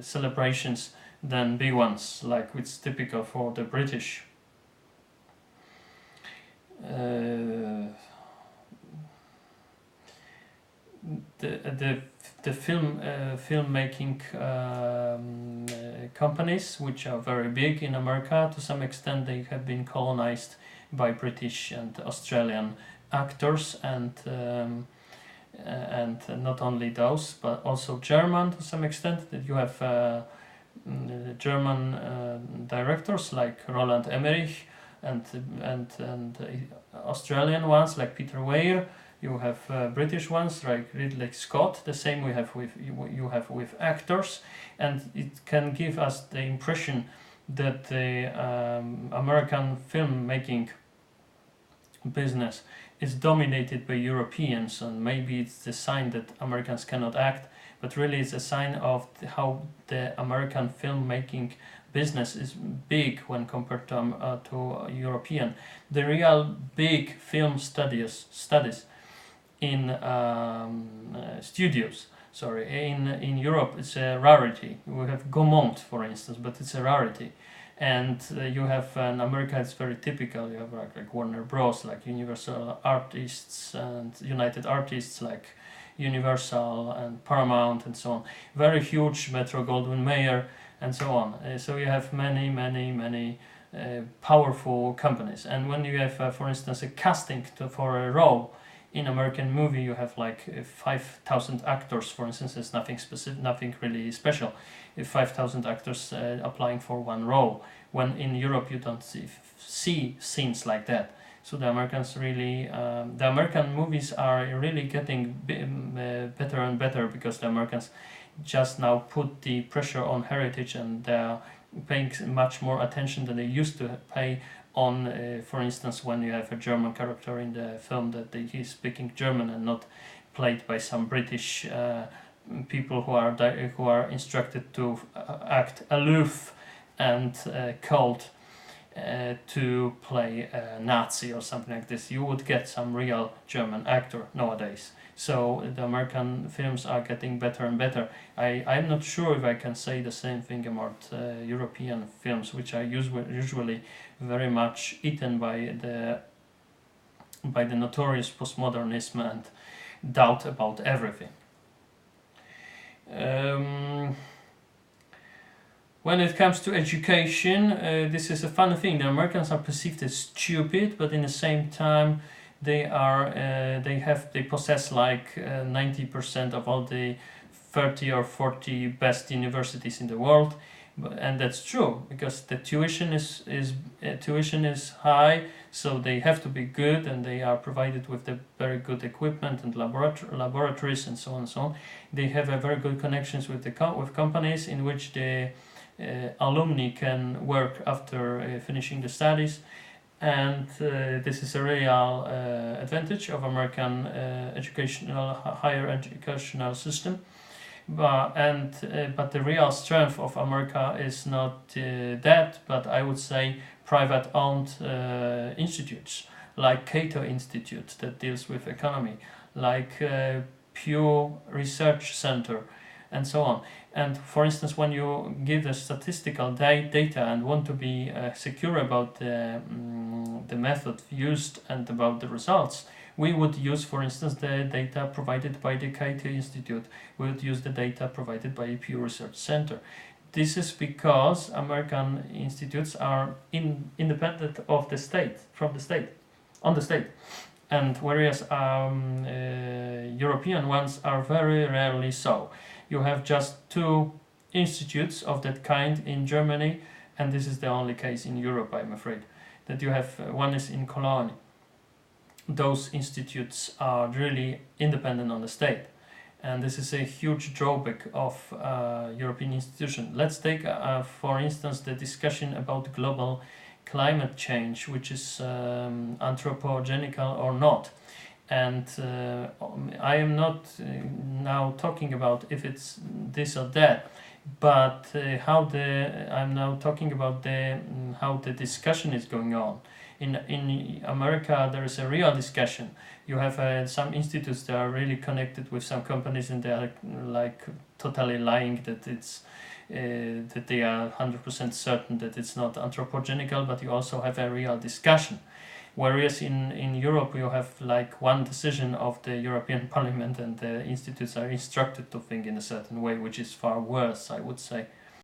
celebrations than big ones, like it's typical for the British. The filmmaking companies, which are very big in America, to some extent they have been colonized by British and Australian actors, and not only those, but also German to some extent. That you have German directors like Roland Emmerich, and Australian ones like Peter Weir. You have British ones like Ridley Scott. The same we have with you have with actors, and it can give us the impression that the American filmmaking business is dominated by Europeans, and maybe it's the sign that Americans cannot act, but really it's a sign of how the American filmmaking business is big when compared to European. The real big film studies in studios, in Europe it's a rarity. We have Gaumont, for instance, but it's a rarity. And you have in America, it's very typical. You have like Warner Bros, like Universal Artists and United Artists, like Universal and Paramount and so on. Very huge, Metro-Goldwyn-Mayer and so on. So you have many powerful companies. And when you have, for instance, a casting for a role in American movie, you have like 5,000 actors, for instance. It's nothing specific, nothing really special. 5,000 actors applying for one role, when in Europe you don't see scenes like that. So the Americans really, the American movies are really getting better and better, because the Americans just now put the pressure on heritage, and they're paying much more attention than they used to pay on, for instance, when you have a German character in the film, that he's speaking German and not played by some British people who are instructed to act aloof and cold, to play a Nazi or something like this. You would get some real German actor nowadays. So the American films are getting better and better. I'm not sure if I can say the same thing about European films, which are usually very much eaten by the notorious postmodernism and doubt about everything. When it comes to education, this is a funny thing. The Americans are perceived as stupid, but in the same time, they possess like 90% of all the 30 or 40 best universities in the world, and that's true, because the tuition is high, so they have to be good, and they are provided with the very good equipment and laboratories and so on and so on. They have a very good connections with with companies in which the alumni can work after finishing the studies, and this is a real advantage of American higher educational system. But the real strength of America is not that, but I would say private-owned institutes like Cato Institute that deals with economy, like Pew Research Center, and so on. And for instance, when you give the statistical data and want to be secure about the method used and about the results, we would use, for instance, the data provided by the Cato Institute. We would use the data provided by Pew Research Center. This is because American institutes are independent of the state, on the state. And whereas European ones are very rarely so. You have just 2 institutes of that kind in Germany, and this is the only case in Europe, I'm afraid, that you have. One is in Cologne. Those institutes are really independent on the state, and this is a huge drawback of European institutions. Let's take, for instance, the discussion about global climate change, which is anthropogenical or not. And I am not now talking about if it's this or that, but I'm now talking about how the discussion is going on. In America, there is a real discussion. You have some institutes that are really connected with some companies, and they are like totally lying that it's that they are 100% certain that it's not anthropogenical, but you also have a real discussion. Whereas in Europe, you have like one decision of the European Parliament, and the institutes are instructed to think in a certain way, which is far worse, I would say.